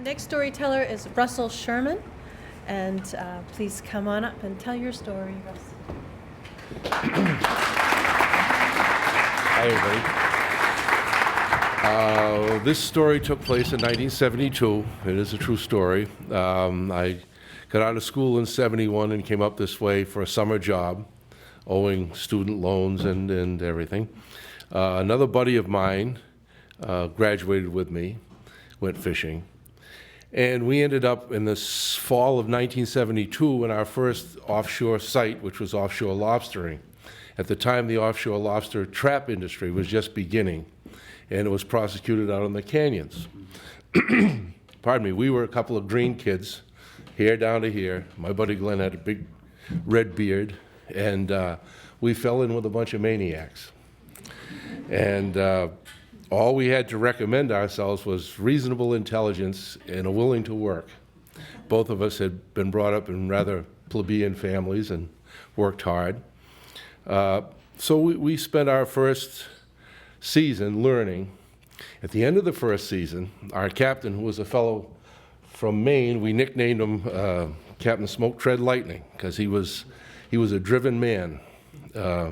Our next storyteller is Russell Sherman, and please come on up and tell your story, Russ. Hi, everybody. This story took place in 1972. It is a true story. I got out of school in 71 and came up this way for a summer job, owing student loans and everything. Another buddy of mine graduated with me, went fishing. And we ended up in the fall of 1972 in our first offshore site, which was offshore lobstering. At the time, the offshore lobster trap industry was just beginning, and it was prosecuted out in the canyons. Pardon me, we were a couple of green kids, hair down to here. My buddy Glenn had a big red beard, and we fell in with a bunch of maniacs. And all we had to recommend ourselves was reasonable intelligence and a willing to work. Both of us had been brought up in rather plebeian families and worked hard. So we spent our first season learning. At the end of the first season, our captain, who was a fellow from Maine, we nicknamed him Captain Smoke Tread Lightning, because he was a driven man, a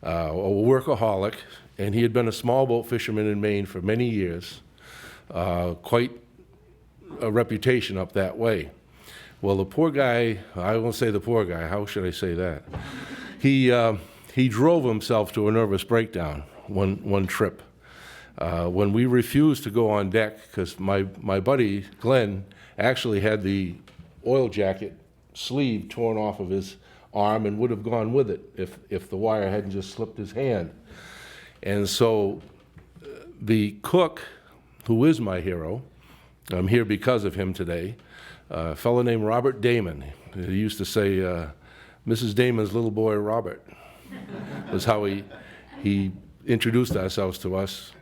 workaholic. And he had been a small boat fisherman in Maine for many years, quite a reputation up that way. Well, the poor guy, I won't say the poor guy, how should I say that? He drove himself to a nervous breakdown one trip. When we refused to go on deck, because my buddy, Glenn, actually had the oil jacket sleeve torn off of his arm and would have gone with it if the wire hadn't just slipped his hand. And so the cook, who is my hero, I'm here because of him today, a fellow named Robert Damon. He used to say, Mrs. Damon's little boy Robert, was how he introduced ourselves to us.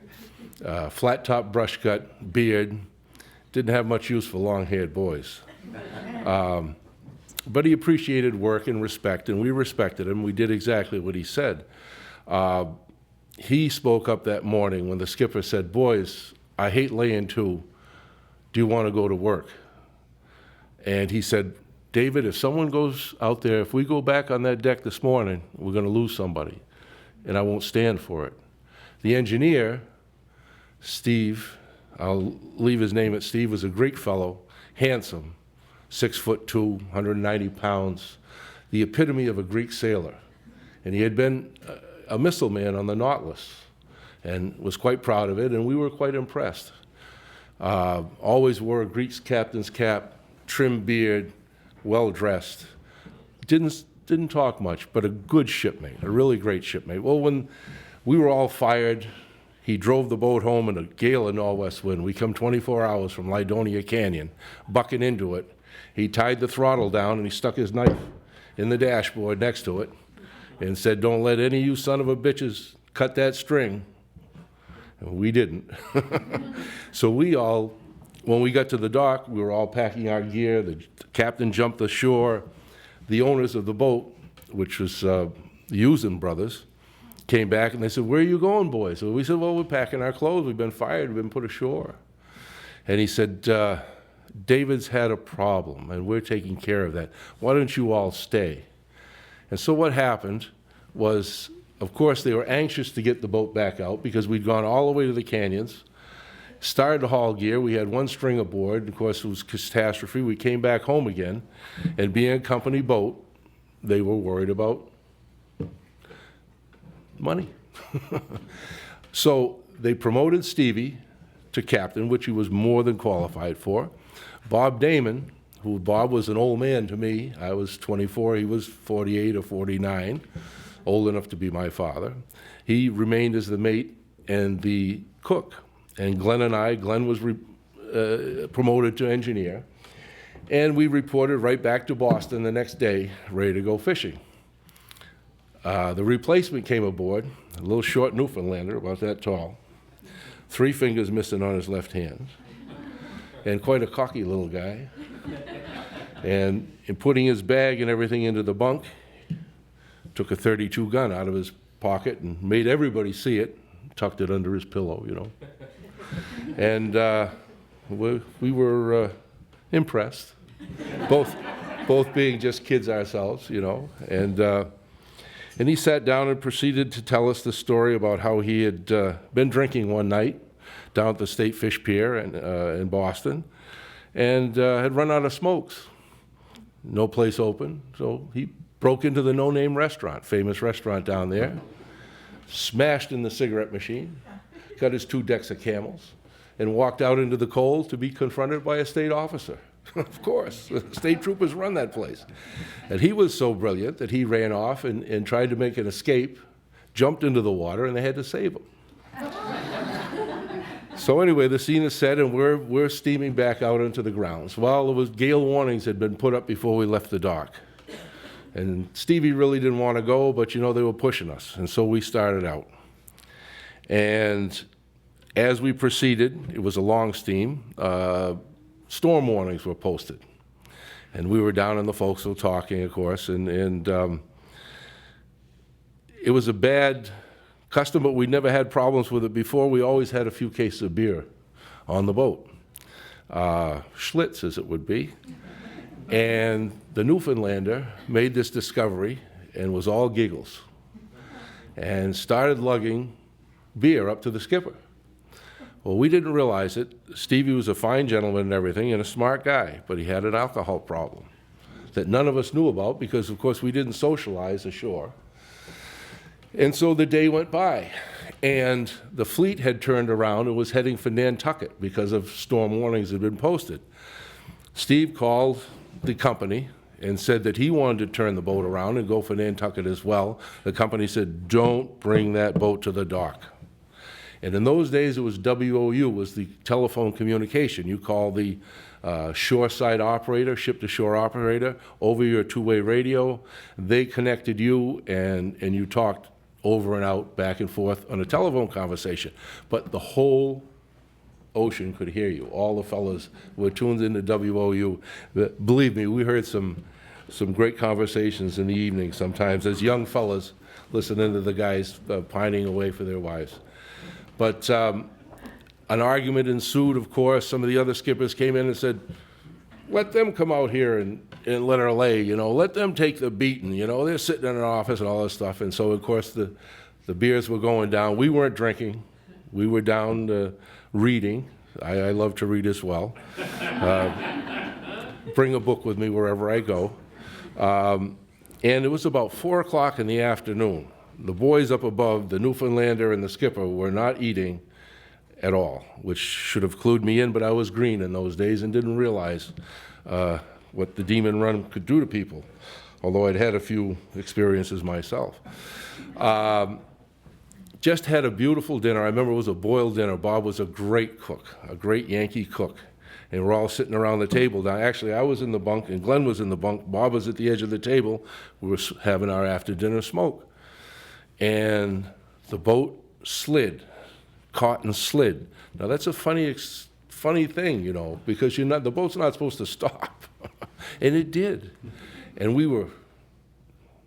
Flat top brush cut, beard, didn't have much use for long-haired boys. But he appreciated work and respect, and we respected him. We did exactly what he said. He spoke up that morning when the skipper said, "Boys, I hate laying to. Do you want to go to work?" And he said, "David, if someone goes out there, if we go back on that deck this morning, we're going to lose somebody, and I won't stand for it." The engineer, Steve, I'll leave his name at Steve, was a Greek fellow, handsome, 6'2", 190 pounds, the epitome of a Greek sailor. And he had been a missile man on the Nautilus and was quite proud of it, and we were quite impressed. Always wore a Greek captain's cap, trim beard, well-dressed. Didn't talk much, but a good shipmate, a really great shipmate. Well, when we were all fired, he drove the boat home in a gale of northwest wind. We come 24 hours from Lydonia Canyon, bucking into it. He tied the throttle down and he stuck his knife in the dashboard next to it and said, "Don't let any of you son of a bitches cut that string." And we didn't. So we all, when we got to the dock, we were all packing our gear. The captain jumped ashore. The owners of the boat, which was the Usen brothers, came back and they said, "Where are you going, boys?" So we said, "Well, we're packing our clothes. We've been fired. We've been put ashore." And he said, "David's had a problem, and we're taking care of that. Why don't you all stay?" And so what happened was, of course, they were anxious to get the boat back out because we'd gone all the way to the canyons, started to haul gear. We had one string aboard. Of course, it was catastrophe. We came back home again, and being a company boat, they were worried about money. So they promoted Stevie to captain, which he was more than qualified for. Bob Damon, who Bob was an old man to me. I was 24, he was 48 or 49, old enough to be my father. He remained as the mate and the cook. And Glenn and I, Glenn was promoted to engineer. And we reported right back to Boston the next day, ready to go fishing. The replacement came aboard, a little short Newfoundlander, about that tall, 3 fingers missing on his left hand, and quite a cocky little guy. And in putting his bag and everything into the bunk, took a .32 gun out of his pocket and made everybody see it, tucked it under his pillow, you know. And We were impressed, both being just kids ourselves, you know. And he sat down and proceeded to tell us the story about how he had been drinking one night down at the State Fish Pier in Boston, and had run out of smokes. No place open, so he broke into the No Name restaurant, famous restaurant down there, smashed in the cigarette machine, got his 2 decks of Camels, and walked out into the cold to be confronted by a state officer. Of course, state troopers run that place. And he was so brilliant that he ran off and tried to make an escape, jumped into the water, and they had to save him. So anyway, the scene is set, and we're steaming back out into the grounds. Well, gale warnings had been put up before we left the dock. And Stevie really didn't want to go, but you know, they were pushing us. And so we started out. And as we proceeded, it was a long steam, storm warnings were posted. And we were down in the forecastle talking, of course, and it was a bad custom, but we never had problems with it before. We always had a few cases of beer on the boat, Schlitz as it would be. And the Newfoundlander made this discovery and was all giggles and started lugging beer up to the skipper. Well, we didn't realize it. Stevie was a fine gentleman and everything and a smart guy, but he had an alcohol problem that none of us knew about because, of course, we didn't socialize ashore. And so the day went by, and the fleet had turned around and was heading for Nantucket because of storm warnings that had been posted. Steve called the company and said that he wanted to turn the boat around and go for Nantucket as well. The company said, don't bring that boat to the dock. And in those days, it was WOU, was the telephone communication. You call the shoreside operator, ship-to-shore operator, over your 2-way radio. They connected you, and you talked over and out, back and forth on a telephone conversation. But the whole ocean could hear you. All the fellas were tuned into WOU. Believe me, we heard some great conversations in the evening sometimes as young fellas listening to the guys pining away for their wives. But an argument ensued, of course. Some of the other skippers came in and said, let them come out here and let her lay, you know, let them take the beating, you know, they're sitting in an office and all this stuff. And so, of course, the beers were going down. We weren't drinking. We were down reading. I love to read as well. Bring a book with me wherever I go. And it was about 4 o'clock in the afternoon. The boys up above, the Newfoundlander and the skipper, were not eating at all, which should have clued me in, but I was green in those days and didn't realize what the demon run could do to people, although I'd had a few experiences myself. Just had a beautiful dinner. I remember it was a boiled dinner. Bob was a great cook, a great Yankee cook. And we're all sitting around the table. Now, actually, I was in the bunk, and Glenn was in the bunk. Bob was at the edge of the table. We were having our after-dinner smoke. And the boat slid, caught and slid. Now, that's a funny thing, you know, because the boat's not supposed to stop. And it did. And we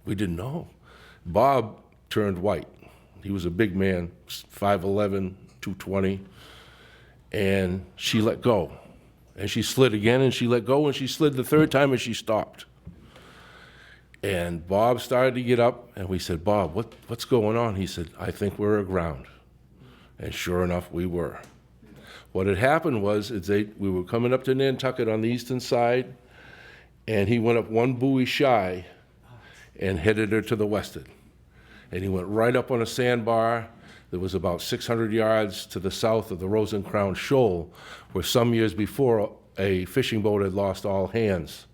didn't know. Bob turned white. He was a big man, 5'11", 220, and she let go. And she slid again, and she let go, and she slid the 3rd time, and she stopped. And Bob started to get up, and we said, Bob, what's going on? He said, I think we're aground. And sure enough, we were. What had happened was we were coming up to Nantucket on the eastern side, and he went up one buoy shy and headed her to the westward. And he went right up on a sandbar that was about 600 yards to the south of the Rosencrown Shoal, where some years before a fishing boat had lost all hands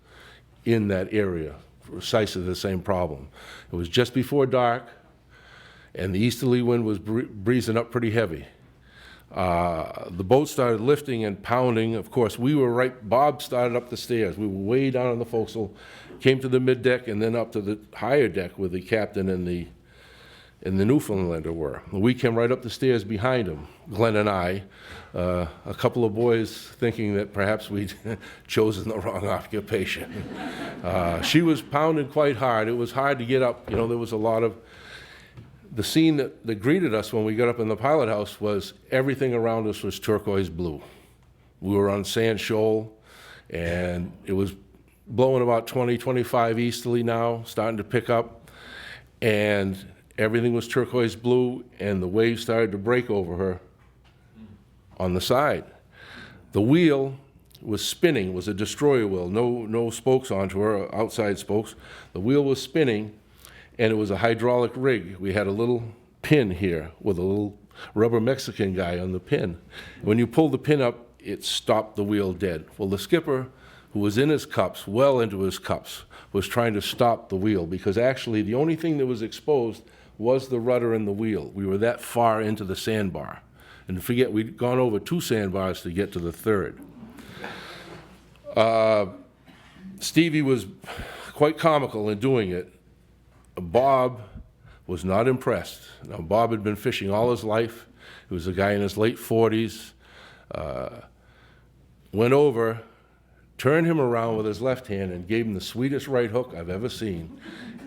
in that area, precisely the same problem. It was just before dark, and the easterly wind was breezing up pretty heavy. The boat started lifting and pounding. Of course, we were right, Bob started up the stairs. We were way down on the forecastle, came to the middeck, and then up to the higher deck where the captain and the Newfoundlander were. We came right up the stairs behind him, Glenn and I, a couple of boys thinking that perhaps we'd chosen the wrong occupation. She was pounding quite hard. It was hard to get up. You know, there was a lot of... The scene that greeted us when we got up in the pilot house was everything around us was turquoise blue. We were on Sand Shoal, and it was blowing about 20, 25 easterly now, starting to pick up, and everything was turquoise blue, and the waves started to break over her on the side. The wheel was spinning, was a destroyer wheel, no spokes onto her, outside spokes. The wheel was spinning, and it was a hydraulic rig. We had a little pin here with a little rubber Mexican guy on the pin. When you pulled the pin up, it stopped the wheel dead. Well, the skipper, who was in his cups, well into his cups, was trying to stop the wheel, because actually the only thing that was exposed was the rudder and the wheel. We were that far into the sandbar. And forget, we'd gone over 2 sandbars to get to the third. Stevie was quite comical in doing it. Bob was not impressed. Now, Bob had been fishing all his life. He was a guy in his late 40s. Went over, turned him around with his left hand and gave him the sweetest right hook I've ever seen,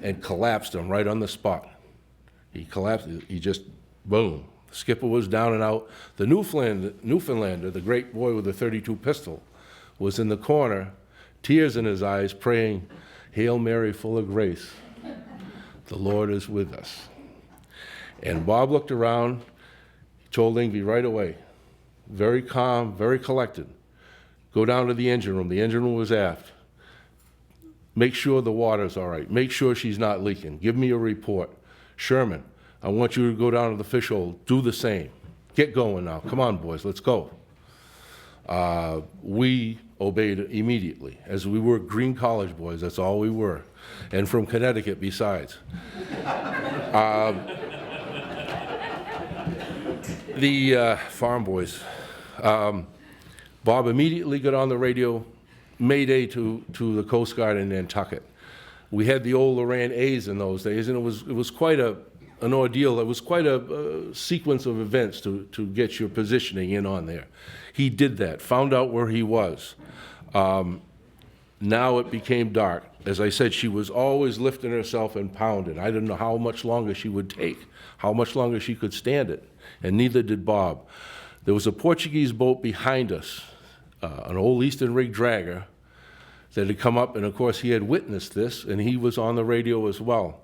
and collapsed him right on the spot. He collapsed, he just, boom. The skipper was down and out. The Newfoundlander, the great boy with the .32 pistol, was in the corner, tears in his eyes, praying, "Hail Mary, full of grace, the Lord is with us." And Bob looked around, he told Ingvi right away, very calm, very collected, "Go down to the engine room." The engine room was aft. "Make sure the water's all right. Make sure she's not leaking. Give me a report. Sherman, I want you to go down to the fish hole. Do the same. Get going now. Come on, boys, let's go." We obeyed immediately, as we were green college boys. That's all we were, and from Connecticut besides. The farm boys. Bob immediately got on the radio, Mayday to the Coast Guard in Nantucket. We had the old Loran A's in those days, and it was quite an ordeal. It was quite a sequence of events to get your positioning in on there. He did that, found out where he was. Now it became dark. As I said, she was always lifting herself and pounding. I didn't know how much longer she would take, how much longer she could stand it, and neither did Bob. There was a Portuguese boat behind us, an old Eastern rig dragger, that had come up, and of course he had witnessed this, and he was on the radio as well.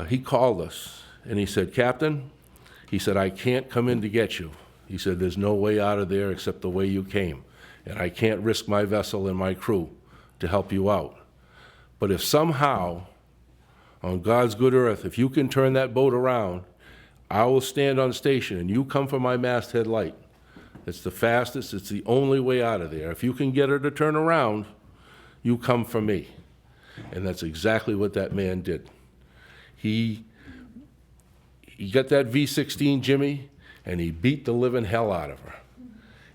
He called us, and he said, "Captain," he said, "I can't come in to get you." He said, "There's no way out of there except the way you came, and I can't risk my vessel and my crew to help you out. But if somehow, on God's good earth, if you can turn that boat around, I will stand on station, and you come for my masthead light. It's the fastest, it's the only way out of there. If you can get her to turn around, you come for me." And that's exactly what that man did. He got that V16 Jimmy, and he beat the living hell out of her.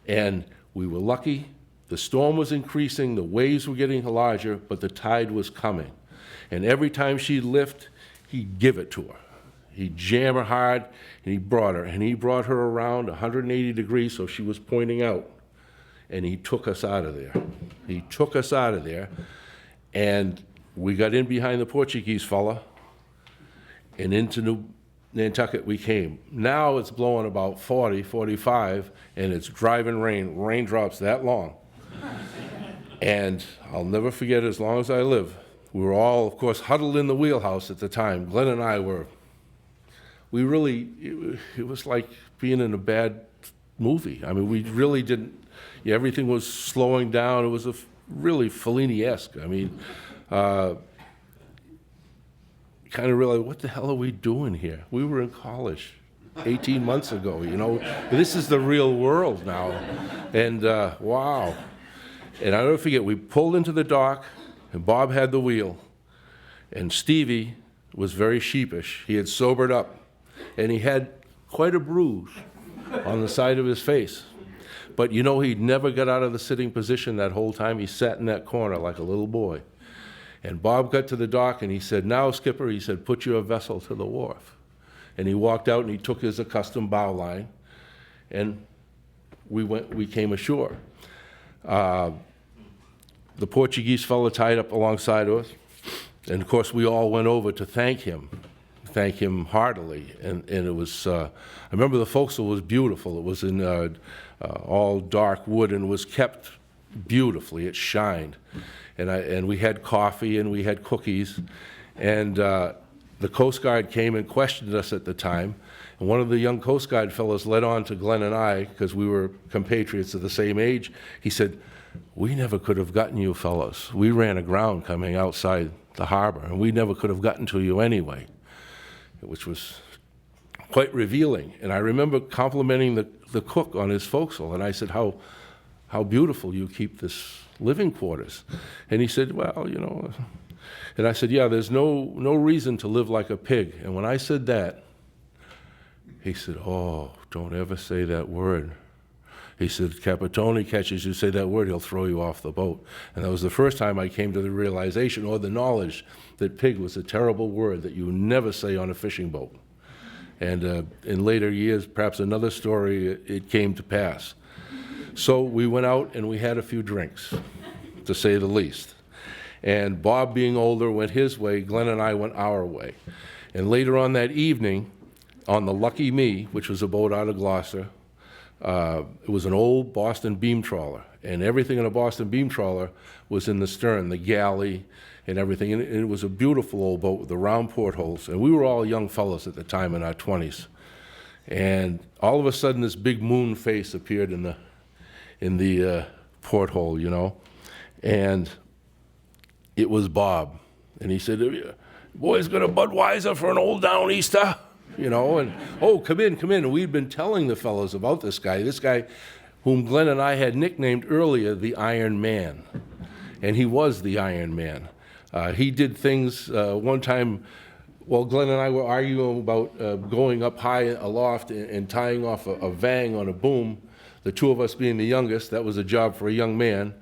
And we were lucky. The storm was increasing, the waves were getting larger, but the tide was coming. And every time she'd lift, he'd give it to her. He'd jam her hard, and he brought her. And he brought her around 180 degrees, so she was pointing out. And he took us out of there. He took us out of there, and we got in behind the Portuguese fella, and into Nantucket we came. Now it's blowing about 40, 45, and it's driving rain, raindrops that long. And I'll never forget, as long as I live, we were all, of course, huddled in the wheelhouse at the time. Glenn and I were, it was like being in a bad movie. I mean, we really didn't, everything was slowing down. It was really Fellini-esque. I mean, kind of realized, what the hell are we doing here? We were in college 18 months ago, you know. This is the real world now. And wow. And I'll never forget, we pulled into the dock, and Bob had the wheel, and Stevie was very sheepish. He had sobered up, and he had quite a bruise on the side of his face. But you know, he never got out of the sitting position that whole time. He sat in that corner like a little boy. And Bob got to the dock, and he said, "Now, skipper," he said, "put your vessel to the wharf." And he walked out, and he took his accustomed bow line, and we came ashore. The Portuguese fellow tied up alongside of us, and of course we all went over to thank him thank him heartily. And it was, I remember the forecastle was beautiful. It was in all dark wood and was kept beautifully. It shined. And we had coffee and we had cookies. And the Coast Guard came and questioned us at the time. And one of the young Coast Guard fellows led on to Glenn and I, because we were compatriots of the same age. He said, "We never could have gotten you fellows. We ran aground coming outside the harbor, and we never could have gotten to you anyway," which was quite revealing. And I remember complimenting the cook on his forecastle, and I said, how beautiful you keep this living quarters. And he said, "Well, you know," and I said, "Yeah, there's no reason to live like a pig." And when I said that, he said, "Oh, don't ever say that word." He said, "Capitone catches you say that word, he'll throw you off the boat." And that was the first time I came to the realization or the knowledge that pig was a terrible word that you never say on a fishing boat. And in later years, perhaps another story, it came to pass. So we went out and we had a few drinks, to say the least. And Bob, being older, went his way. Glenn and I went our way. And later on that evening, on the Lucky Me, which was a boat out of Gloucester, it was an old Boston beam trawler, and everything in a Boston beam trawler was in the stern, the galley and everything. And it was a beautiful old boat with the round portholes. And we were all young fellows at the time in our 20s. And all of a sudden, this big moon face appeared in the porthole, you know. And it was Bob. And he said, "Boys got a Budweiser for an old Downeaster?" You know, and, "Oh, come in, come in." And we'd been telling the fellows about this guy whom Glenn and I had nicknamed earlier the Iron Man. And he was the Iron Man. He did things one time, while Glenn and I were arguing about going up high aloft and tying off a vang on a boom, the two of us being the youngest. That was a job for a young man.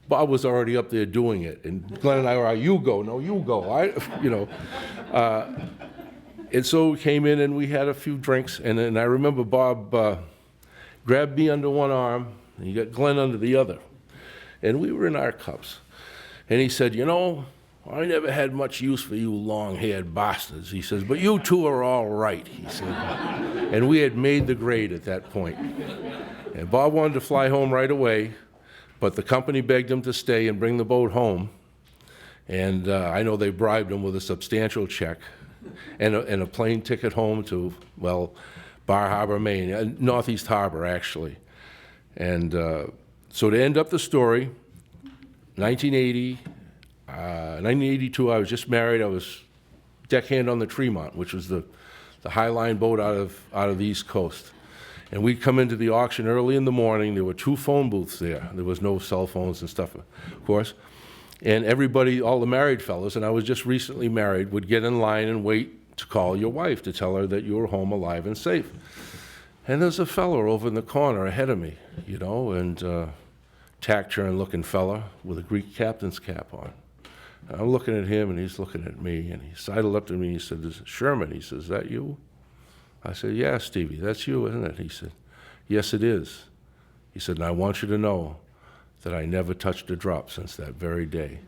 Bob was already up there doing it. And Glenn and I were, "You go, no, you go." You know. And so we came in and we had a few drinks, and then I remember Bob grabbed me under one arm, and he got Glenn under the other. And we were in our cups. And he said, "You know, I never had much use for you long-haired bastards," he says, "but you two are all right," he said. And we had made the grade at that point. And Bob wanted to fly home right away, but the company begged him to stay and bring the boat home. And I know they bribed him with a substantial check. And a plane ticket home to, well, Bar Harbor, Maine, Northeast Harbor, actually. And so to end up the story, 1982, I was just married. I was deckhand on the Tremont, which was the high-line boat out of the East Coast. And we'd come into the auction early in the morning. There were 2 phone booths there. There was no cell phones and stuff, of course. And everybody, all the married fellows, and I was just recently married, would get in line and wait to call your wife to tell her that you were home alive and safe. And there's a fella over in the corner ahead of me, you know, and tack-turn-looking fella with a Greek captain's cap on. And I'm looking at him, and he's looking at me, and he sidled up to me, and he said, "This is Sherman." He says, "Is that you?" I said, "Yeah, Stevie, that's you, isn't it?" He said, "Yes, it is." He said, "And I want you to know that I never touched a drop since that very day."